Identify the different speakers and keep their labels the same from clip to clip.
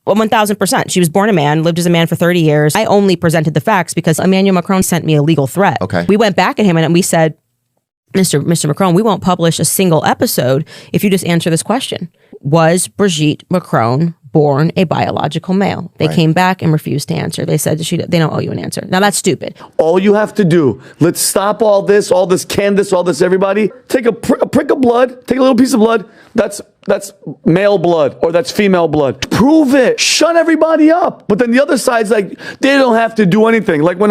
Speaker 1: Well, 1000%. She was born a man, lived as a man for 30 years. I only presented the facts because Emmanuel Macron sent me a legal threat.
Speaker 2: Okay.
Speaker 1: We went back at him and we said, Mr. Macron, we won't publish a single episode if you just answer this question. Was Brigitte Macron born a biological male? They came back and refused to answer. They said they don't owe you an answer. Now that's stupid.
Speaker 3: All you have to do, let's stop all this Candace, all this everybody. Take a prick of blood, take a little piece of blood. That's male blood or that's female blood. Prove it. Shut everybody up. But then the other side's like, they don't have to do anything. Like when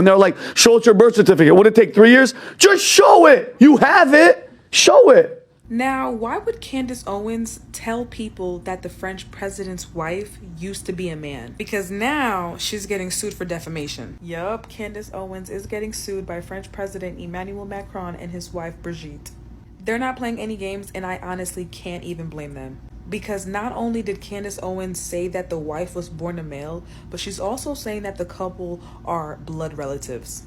Speaker 3: they're like, show us your birth certificate. Would it take 3 years? Just show it. You have it. Show it.
Speaker 4: Now, why would Candace Owens tell people that the French president's wife used to be a man? Because now she's getting sued for defamation. Yup, Candace Owens is getting sued by French President Emmanuel Macron and his wife Brigitte. They're not playing any games, and I honestly can't even blame them. Because not only did Candace Owens say that the wife was born a male, but she's also saying that the couple are blood relatives.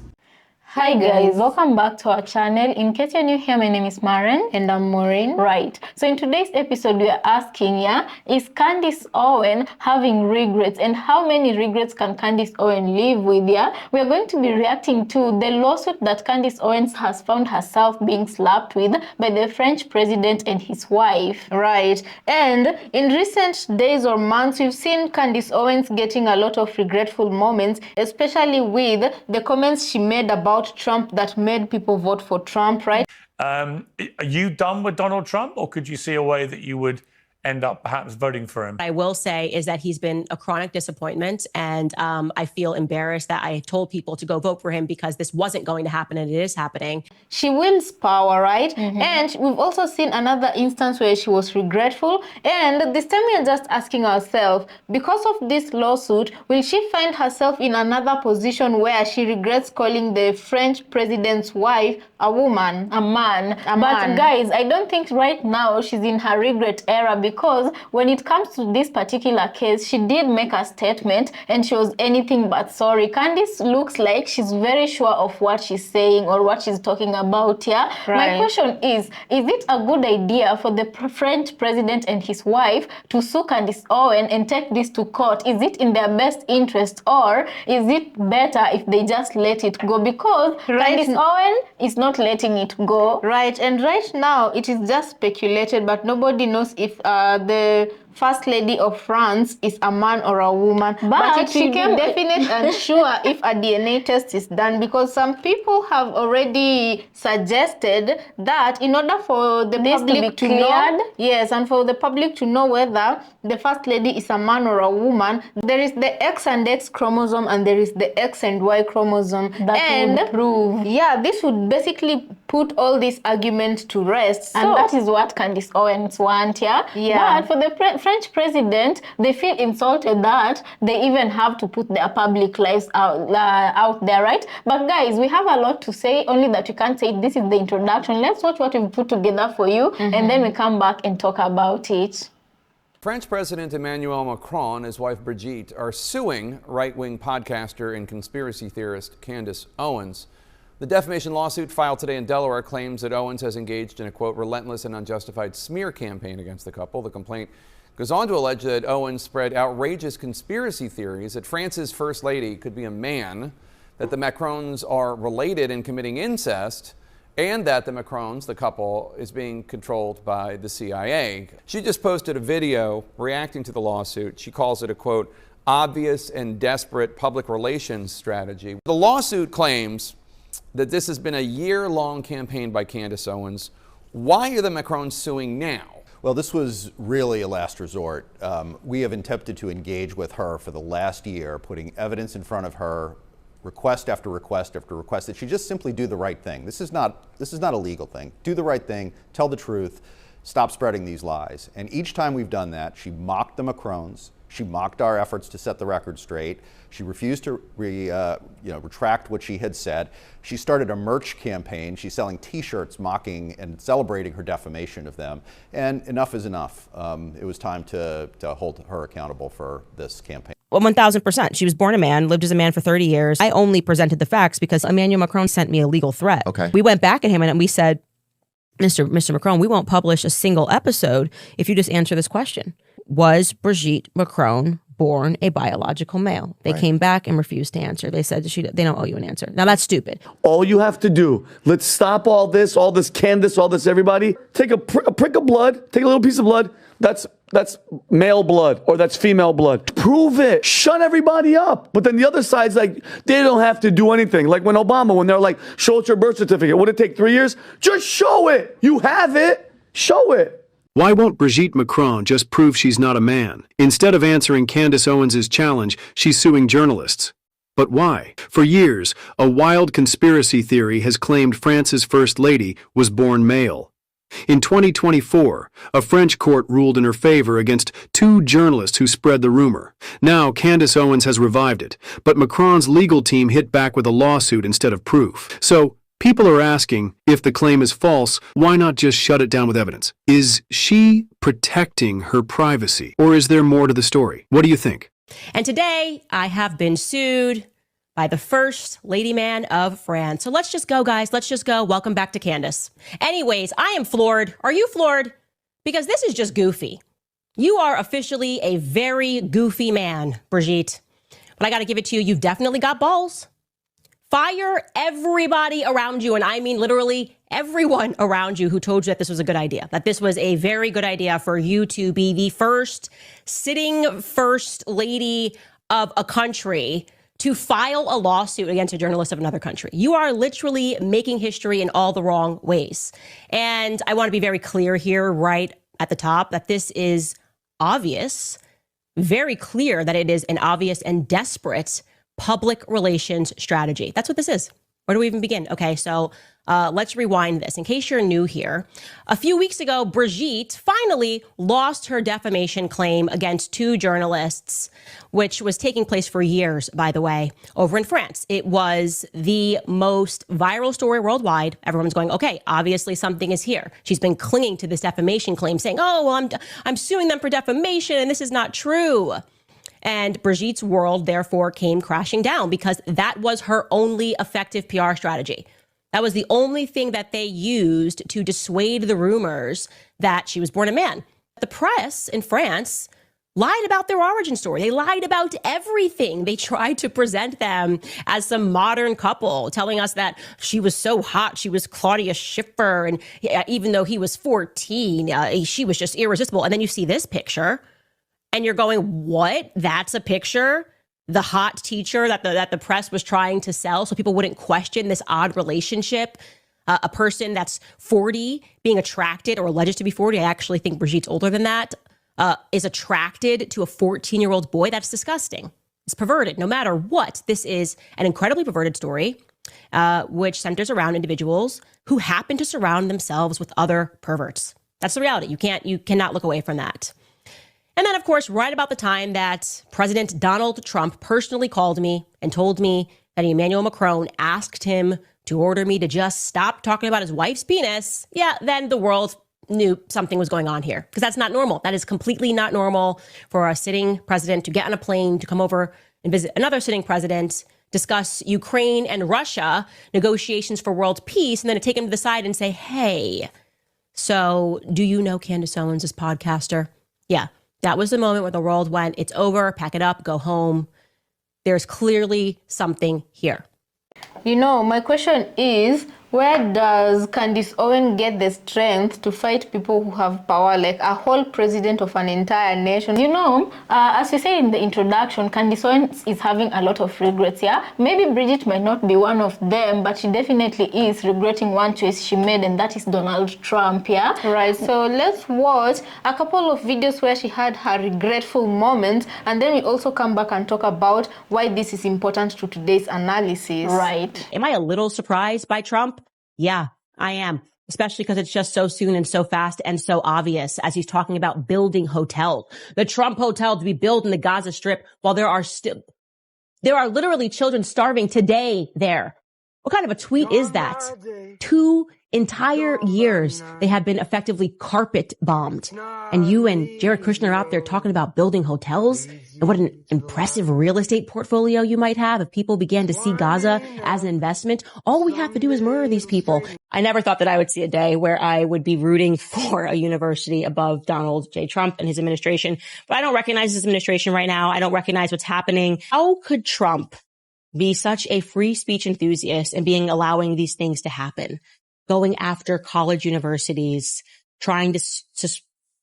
Speaker 5: Hi guys, welcome back to our channel. In case you're new here, my name is Maren and I'm Maureen. Right, so in today's episode we are asking, is Candace Owens having regrets, and how many regrets can Candace Owens live with? We are going to be reacting to the lawsuit that Candace Owens has found herself being slapped with by the French president and his wife. Right, and in recent days or months we've seen Candace Owens getting a lot of regretful moments, especially with the comments she made about Trump that made people vote for Trump, right?
Speaker 6: Are you done with Donald Trump, or could you see a way that you would end up perhaps voting for him?
Speaker 1: What I will say is that he's been a chronic disappointment, and I feel embarrassed that I told people to go vote for him because this wasn't going to happen, and it is happening.
Speaker 5: She wields power, right? And we've also seen another instance where she was regretful, and this time we are just asking ourselves, because of this lawsuit, will she find herself in another position where she regrets calling the French president's wife a woman, a man? But guys, I don't think right now she's in her regret era, because when it comes to this particular case, she did make a statement and she was anything but sorry. Candace looks like she's very sure of what she's saying or what she's talking about. My question is it a good idea for the French president and his wife to sue Candace Owens and take this to court? Is it in their best interest, or is it better if they just let it go? Because Candace Owens is not letting it go. Right, and right now it is just speculated, but nobody knows if the First Lady of France is a man or a woman, but it will be definite and sure if a DNA test is done, because some people have already suggested that in order for the public to know, yes, and for the public to know whether the First Lady is a man or a woman, there is the X and X chromosome and there is the X and Y chromosome. That would prove. This would basically put all this argument to rest. And that is what Candace Owens wants, But for the French president, they feel insulted that they even have to put their public lives out there, right? But guys, we have a lot to say, only that we can't say this is the introduction. Let's watch what we've put together for you, and then we come back and talk about it.
Speaker 7: French President Emmanuel Macron and his wife Brigitte are suing right-wing podcaster and conspiracy theorist Candace Owens. The defamation lawsuit filed today in Delaware claims that Owens has engaged in a, quote, relentless and unjustified smear campaign against the couple. The complaint goes on to allege that Owens spread outrageous conspiracy theories that France's First Lady could be a man, that the Macrons are related in committing incest, and that the Macrons, the couple, is being controlled by the CIA. She just posted a video reacting to the lawsuit. She calls it a, quote, obvious and desperate public relations strategy. The lawsuit claims that this has been a year-long campaign by Candace Owens. Why are the Macrons suing now?
Speaker 2: Well, this was really a last resort. We have attempted to engage with her for the last year, putting evidence in front of her, request after request after request, that she just simply do the right thing. This is not a legal thing. Do the right thing, tell the truth, stop spreading these lies. And each time we've done that, she mocked the Macrons. She mocked our efforts to set the record straight. She refused to retract what she had said. She started a merch campaign. She's selling T-shirts mocking and celebrating her defamation of them. And enough is enough. It was time to hold her accountable for this campaign.
Speaker 1: Well, 1000%. She was born a man, lived as a man for 30 years. I only presented the facts because Emmanuel Macron sent me a legal threat.
Speaker 2: Okay.
Speaker 1: We went back at him and we said, Mr. Macron, we won't publish a single episode if you just answer this question. was Brigitte Macron born a biological male? They came back and refused to answer. They said they don't owe you an answer. Now that's stupid.
Speaker 3: All you have to do, let's stop all this Candace, all this everybody. Take a prick of blood, take a little piece of blood. That's male blood or that's female blood. Prove it. Shut everybody up. But then the other side's like, they don't have to do anything. Like when they're like, show us your birth certificate. Would it take 3 years? Just show it. You have it. Show it.
Speaker 8: Why won't Brigitte Macron just prove she's not a man? Instead of answering Candace Owens' challenge, she's suing journalists. But why? For years, a wild conspiracy theory has claimed France's First Lady was born male. In 2024, a French court ruled in her favor against 2 journalists who spread the rumor. Now, Candace Owens has revived it, but Macron's legal team hit back with a lawsuit instead of proof. So, people are asking, if the claim is false, why not just shut it down with evidence? Is she protecting her privacy, or is there more to the story? What do you think?
Speaker 9: And today, I have been sued by the First Lady Man of France. So let's just go, guys. Let's just go. Welcome back to Candace. Anyways, I am floored. Are you floored? Because this is just goofy. You are officially a very goofy man, Brigitte. But I got to give it to you. You've definitely got balls. Fire everybody around you, and I mean literally everyone around you who told you that this was a good idea, that this was a very good idea for you to be the first sitting first lady of a country to file a lawsuit against a journalist of another country. You are literally making history in all the wrong ways. And I want to be very clear here right at the top that this is obvious, very clear that it is an obvious and desperate public relations strategy. That's what this is. Where do we even begin? Okay, so let's rewind this. In case you're new here, a few weeks ago, Brigitte finally lost her defamation claim against 2 journalists, which was taking place for years, by the way, over in France. It was the most viral story worldwide. Everyone's going, okay, obviously something is here. She's been clinging to this defamation claim, saying, oh, well, I'm suing them for defamation, and this is not true. And Brigitte's world, therefore, came crashing down because that was her only effective PR strategy. That was the only thing that they used to dissuade the rumors that she was born a man. The press in France lied about their origin story. They lied about everything. They tried to present them as some modern couple, telling us that she was so hot. She was Claudia Schiffer. And even though he was 14, she was just irresistible. And then you see this picture. And you're going, what? That's a picture? The hot teacher that the press was trying to sell so people wouldn't question this odd relationship. A person that's 40 being attracted or alleged to be 40. I actually think Brigitte's older than that. Is attracted to a 14-year-old boy. That's disgusting. It's perverted. No matter what, this is an incredibly perverted story, which centers around individuals who happen to surround themselves with other perverts. That's the reality. You cannot look away from that. And then, of course, right about the time that President Donald Trump personally called me and told me that Emmanuel Macron asked him to order me to just stop talking about his wife's penis, then the world knew something was going on here, because that's not normal. That is completely not normal for a sitting president to get on a plane, to come over and visit another sitting president, discuss Ukraine and Russia, negotiations for world peace, and then to take him to the side and say, hey, so do you know Candace Owens, this podcaster? Yeah. That was the moment where the world went, it's over, pack it up, go home. There's clearly something here.
Speaker 5: You know, my question is, where does Candace Owens get the strength to fight people who have power, like a whole president of an entire nation? You know, as we say in the introduction, Candace Owens is having a lot of regrets, yeah? Maybe Brigitte might not be one of them, but she definitely is regretting one choice she made, and that is Donald Trump, yeah? Right. So let's watch a couple of videos where she had her regretful moments, and then we also come back and talk about why this is important to today's analysis. Right.
Speaker 9: Am I a little surprised by Trump? Yeah, I am, especially because it's just so soon and so fast and so obvious as he's talking about building hotels. The Trump hotel to be built in the Gaza Strip while there are literally children starving today there. What kind of a tweet is that? 2 Entire years, they have been effectively carpet bombed. And you and Jared Kushner are out there talking about building hotels and what an impressive real estate portfolio you might have if people began to see Gaza as an investment. All we have to do is murder these people. I never thought that I would see a day where I would be rooting for a university above Donald J. Trump and his administration. But I don't recognize his administration right now. I don't recognize what's happening. How could Trump be such a free speech enthusiast and allowing these things to happen? Going after college universities, trying to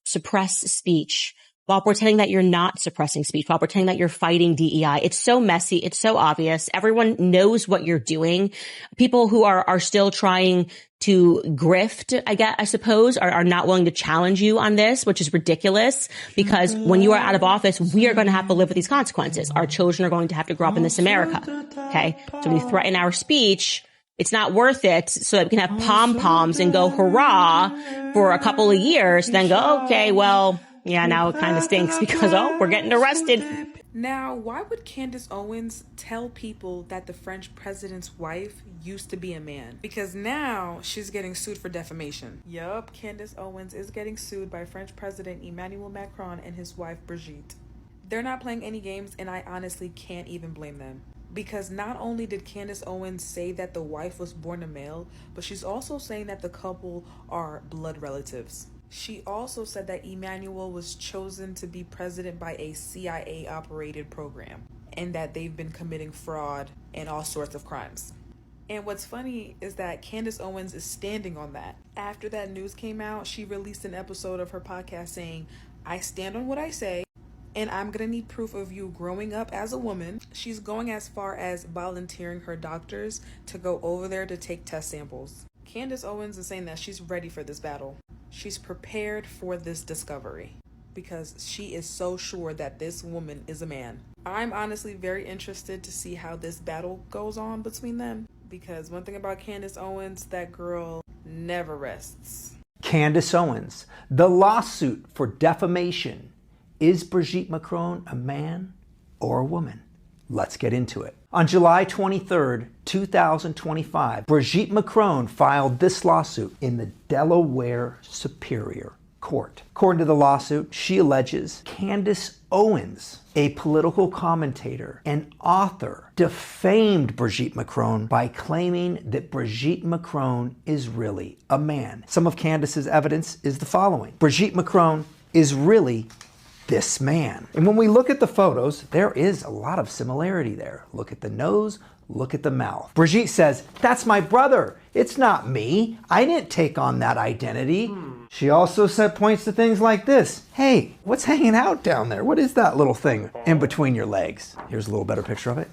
Speaker 9: suppress speech while pretending that you're not suppressing speech, while pretending that you're fighting DEI. It's so messy. It's so obvious. Everyone knows what you're doing. People who are still trying to grift, I suppose, are not willing to challenge you on this, which is ridiculous, because when you are out of office, we are going to have to live with these consequences. Our children are going to have to grow up in this America. Okay. So when you threaten our speech, it's not worth it so that we can have pom-poms and go hurrah for a couple of years, then go, okay, well, yeah, now it kind of stinks because, we're getting arrested.
Speaker 4: Now, why would Candace Owens tell people that the French president's wife used to be a man? Because now she's getting sued for defamation. Yup, Candace Owens is getting sued by French President Emmanuel Macron and his wife Brigitte. They're not playing any games, and I honestly can't even blame them. Because not only did Candace Owens say that the wife was born a male, but she's also saying that the couple are blood relatives. She also said that Emmanuel was chosen to be president by a CIA-operated program, and that they've been committing fraud and all sorts of crimes. And what's funny is that Candace Owens is standing on that. After that news came out, she released an episode of her podcast saying, "I stand on what I say, and I'm gonna need proof of you growing up as a woman." She's going as far as volunteering her doctors to go over there to take test samples. Candace Owens is saying that she's ready for this battle. She's prepared for this discovery because she is so sure that this woman is a man. I'm honestly very interested to see how this battle goes on between them, because one thing about Candace Owens, that girl never rests.
Speaker 10: Candace Owens, the lawsuit for defamation. Is Brigitte Macron a man or a woman? Let's get into it. On July 23rd, 2025, Brigitte Macron filed this lawsuit in the Delaware Superior Court. According to the lawsuit, she alleges Candace Owens, a political commentator and author, defamed Brigitte Macron by claiming that Brigitte Macron is really a man. Some of Candace's evidence is the following. Brigitte Macron is really this man. And when we look at the photos, there is a lot of similarity there. Look at the nose, look at the mouth. Brigitte says, "That's my brother. It's not me. I didn't take on that identity." She also points to things like this. "Hey, what's hanging out down there? What is that little thing in between your legs?" Here's a little better picture of it.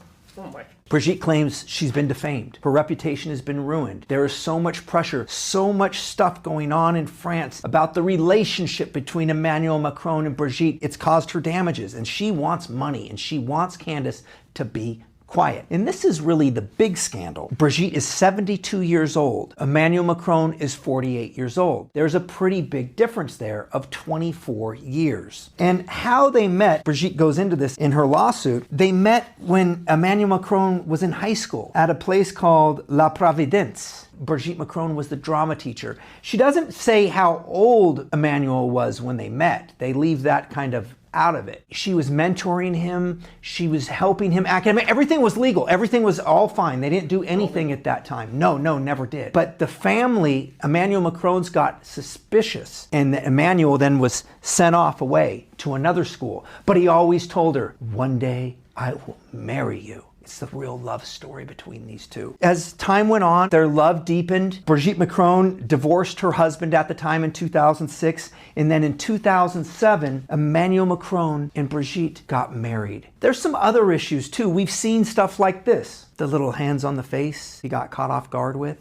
Speaker 10: Brigitte claims she's been defamed. Her reputation has been ruined. There is so much pressure, so much stuff going on in France about the relationship between Emmanuel Macron and Brigitte. It's caused her damages, and she wants money, and she wants Candace to be quiet. And this is really the big scandal. Brigitte is 72 years old. Emmanuel Macron is 48 years old. There's a pretty big difference there of 24 years. And how they met, Brigitte goes into this in her lawsuit, they met when Emmanuel Macron was in high school at a place called La Providence. Brigitte Macron was the drama teacher. She doesn't say how old Emmanuel was when they met. They leave that kind of out of it. She was mentoring him. She was helping him academic. Everything was legal. Everything was all fine. They didn't do anything at that time. No, never did. But the family, Emmanuel Macron's, got suspicious, and Emmanuel then was sent off away to another school. But he always told her, "One day I will marry you." It's the real love story between these two. As time went on, their love deepened. Brigitte Macron divorced her husband at the time in 2006. And then in 2007, Emmanuel Macron and Brigitte got married. There's some other issues too. We've seen stuff like this. The little hands on the face he got caught off guard with.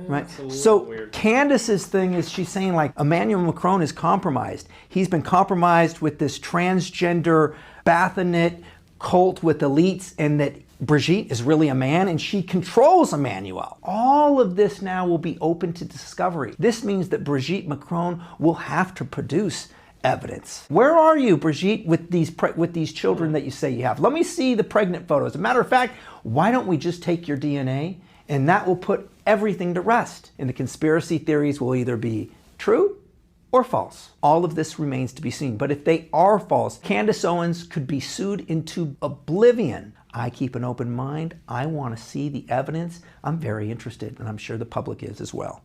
Speaker 10: Right? So weird. Candace's thing is she's saying like Emmanuel Macron is compromised. He's been compromised with this transgender Baphomet cult with elites, and that Brigitte is really a man and she controls Emmanuel. All of this now will be open to discovery. This means that Brigitte Macron will have to produce evidence. Where are you, Brigitte, with these children that you say you have? Let me see the pregnant photos. As a matter of fact, why don't we just take your DNA and that will put everything to rest. And the conspiracy theories will either be true or false. All of this remains to be seen. But if they are false, Candace Owens could be sued into oblivion. I keep an open mind. I want to see the evidence. I'm very interested, and I'm sure the public is as well.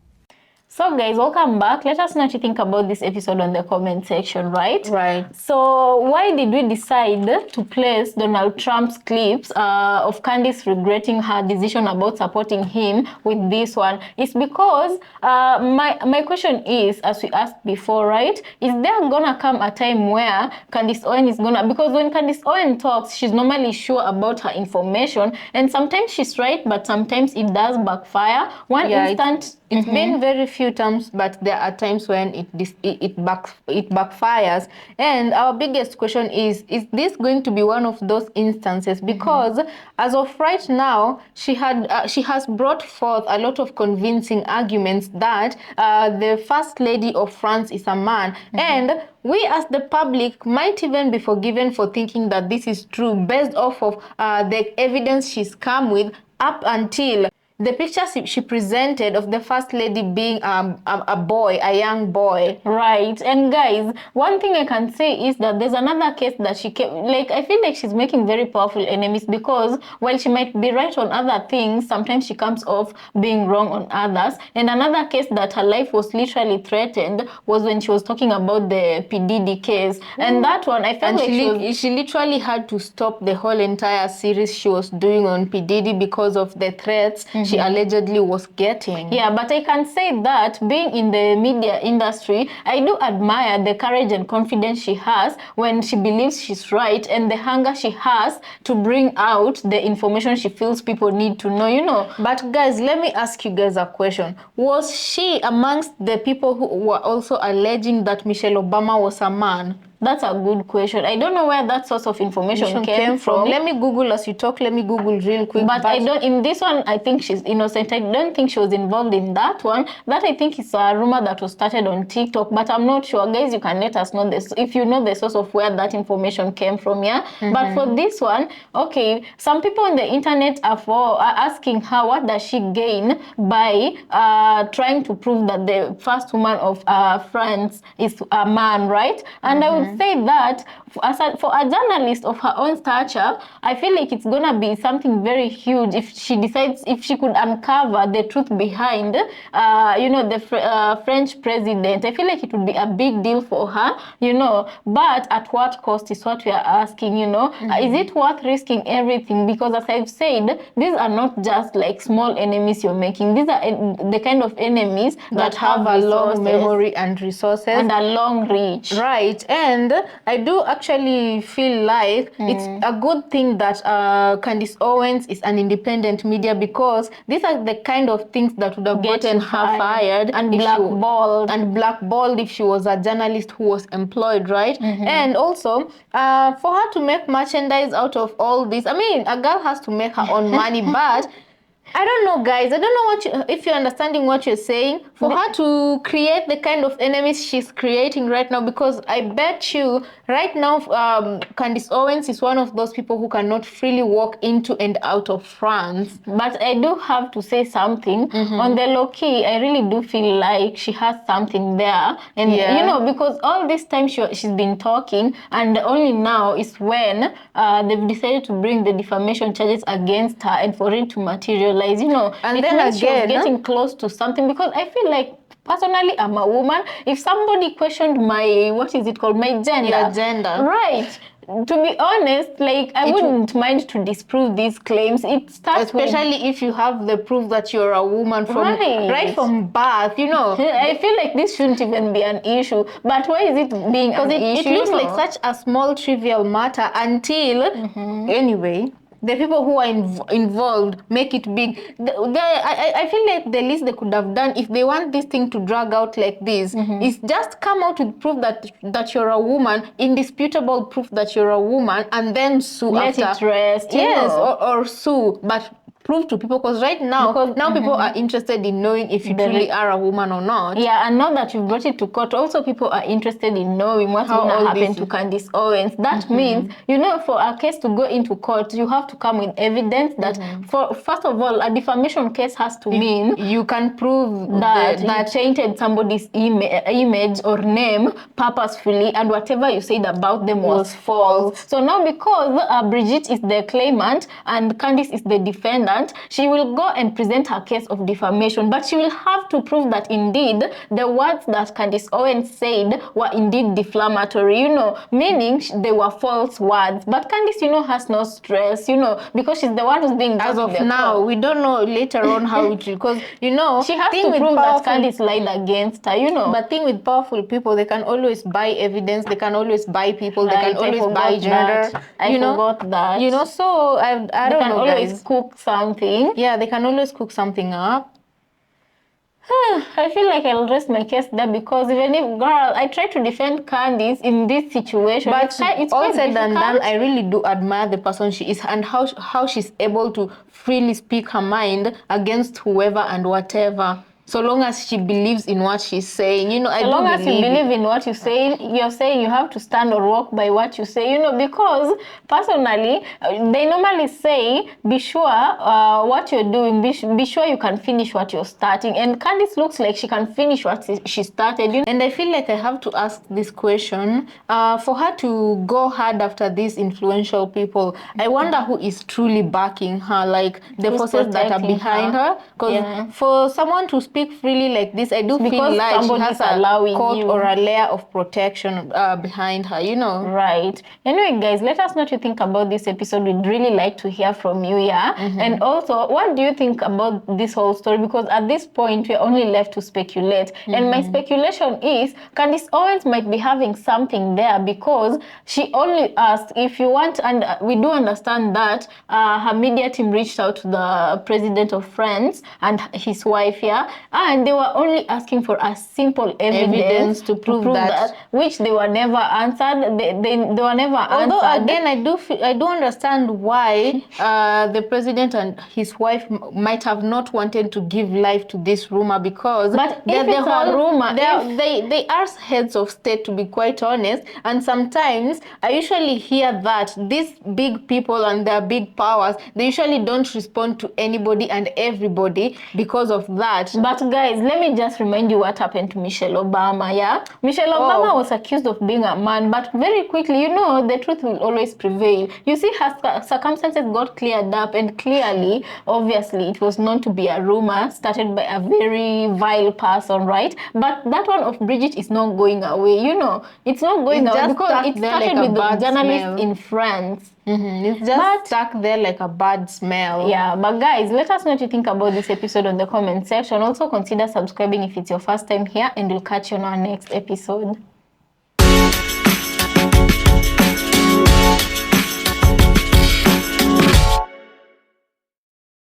Speaker 5: So guys, welcome back. Let us know what you think about this episode on the comment section, right?
Speaker 1: Right.
Speaker 5: So why did we decide to place Donald Trump's clips of Candace regretting her decision about supporting him with this one? It's because my question is, as we asked before, right? Is there gonna come a time where Candace Owens is gonna, because when Candace Owens talks, she's normally sure about her information, and sometimes she's right, but sometimes it does backfire. One instant, it's been very few times, but there are times when it backfires. And our biggest question is this going to be one of those instances? Because as of right now, she has brought forth a lot of convincing arguments that the First Lady of France is a man. And we as the public might even be forgiven for thinking that this is true based off of the evidence she's come with up until the pictures she presented of the First Lady being a young boy. Right. And guys, one thing I can say is that there's another case that she kept, like, I feel like she's making very powerful enemies, because while she might be right on other things, sometimes she comes off being wrong on others. And another case that her life was literally threatened was when she was talking about the P. Diddy case. And that one, I felt like she literally had to stop the whole entire series she was doing on P. Diddy because of the threats she allegedly was getting. Yeah, but I can say that being in the media industry, I do admire the courage and confidence she has when she believes she's right, and the hunger she has to bring out the information she feels people need to know, you know. But guys, let me ask you guys a question. Was she amongst the people who were also alleging that Michelle Obama was a man? That's a good question. I don't know where that source of information came from. Let me Google as you talk. Let me Google real quick. But I don't, in this one, I think she's innocent. I don't think she was involved in that one. That I think is a rumor that was started on TikTok, but I'm not sure. Guys, you can let us know this if you know the source of where that information came from, yeah? But for this one, okay, some people on the internet are asking her what does she gain by trying to prove that the first woman of France is a man, right? And I would say that for a journalist of her own stature, I feel like it's gonna be something very huge if she decides, if she could uncover the truth behind, you know, the French president. I feel like it would be a big deal for her, you know. But at what cost is what we are asking, you know. Is it worth risking everything? Because as I've said, these are not just like small enemies you're making. These are the kind of enemies that have a long memory and resources and a long reach. Right. And I do actually feel like it's a good thing that Candace Owens is an independent media, because these are the kind of things that would have gotten her fired and blackballed if she was a journalist who was employed, right? And also for her to make merchandise out of all this, I mean, a girl has to make her own money, but I don't know, guys. I don't know if you're understanding what you're saying. For her to create the kind of enemies she's creating right now, because I bet you right now, Candace Owens is one of those people who cannot freely walk into and out of France. But I do have to say something. On the low key, I really do feel like she has something there. And, you know, because all this time she's been talking, and only now is when they've decided to bring the defamation charges against her and for it to materialize. You know, and then again, she was getting close to something, because I feel like personally I'm a woman. If somebody questioned my, what is it called, my gender, right? To be honest, like I wouldn't mind to disprove these claims. It starts especially if you have the proof that you're a woman from right from birth. You know, I feel like this shouldn't even be an issue. But why is it being an issue? It looks like such a small trivial matter until anyway. The people who are involved make it big. I feel like the least they could have done, if they want this thing to drag out like this, is just come out with proof that you're a woman, indisputable proof that you're a woman, and then sue after. Let it rest. Yes, or sue. But prove to people, because right now, people are interested in knowing if you truly are a woman or not.
Speaker 9: Yeah, and now that you've brought it to court, also people are interested in knowing what's going to happen to Candace Owens. That means, you know, for a case to go into court, you have to come with evidence that, first of all, a defamation case has to mean
Speaker 5: you can prove
Speaker 9: that you tainted somebody's image or name purposefully, and whatever you said about them was false. So now, because Brigitte is the claimant and Candace is the defendant, she will go and present her case of defamation, but she will have to prove that indeed the words that Candace Owens said were indeed defamatory, you know, meaning they were false words. But Candace, you know, has no stress, you know, because she's the one who's being
Speaker 5: as of now. We don't know later on how it will, because, you know,
Speaker 9: she has to prove that Candace lied against her, you know.
Speaker 5: But thing with powerful people, they can always buy evidence, they can always buy people, they can always buy gender.
Speaker 9: I forgot that.
Speaker 5: You know, so I don't know, guys. They can
Speaker 9: always cook something.
Speaker 5: Yeah, they can always cook something up.
Speaker 9: I feel like I'll rest my case there, because even if, girl, I try to defend Candace in this situation,
Speaker 5: but
Speaker 9: it's
Speaker 5: all said and
Speaker 9: difficult.
Speaker 5: done, I really do admire the person she is and how she's able to freely speak her mind against whoever and whatever. So long as she believes in what she's saying, you know,
Speaker 9: so long as you believe in what you're saying, you have to stand or walk by what you say, you know, because personally, they normally say, be sure what you're doing, be sure you can finish what you're starting. And Candace looks like she can finish what she started. You know?
Speaker 5: And I feel like I have to ask this question, for her to go hard after these influential people, I wonder who is truly backing her, like the forces that are behind her. Because for someone to speak freely like this, I do feel like she has a court or a layer of protection behind her, you know.
Speaker 9: Right. Anyway, guys, let us know what you think about this episode. We'd really like to hear from you, And also, what do you think about this whole story? Because at this point, we're only left to speculate. And my speculation is Candace Owens might be having something there, because she only asked, if you want, and we do understand that her media team reached out to the president of France and his wife, and they were only asking for a simple evidence
Speaker 5: to prove that,
Speaker 9: which they were never answered. They were never answered.
Speaker 5: Although again, I do understand why the president and his wife might have not wanted to give life to this rumor, because
Speaker 9: the whole rumor,
Speaker 5: they are heads of state, to be quite honest, and sometimes I usually hear that these big people and their big powers, they usually don't respond to anybody and everybody because of that.
Speaker 9: But guys, let me just remind you what happened to Michelle Obama, Michelle Obama was accused of being a man, but very quickly, you know, the truth will always prevail. You see, her circumstances got cleared up, and clearly, obviously, it was known to be a rumor started by a very vile person, right? But that one of Brigitte is not going away, you know. It's not going away because it started with the journalists in France.
Speaker 5: It's just stuck there like a bad smell.
Speaker 9: Yeah, but guys, let us know what you think about this episode on the comment section. Also, consider subscribing if it's your first time here, and we'll catch you on our next episode.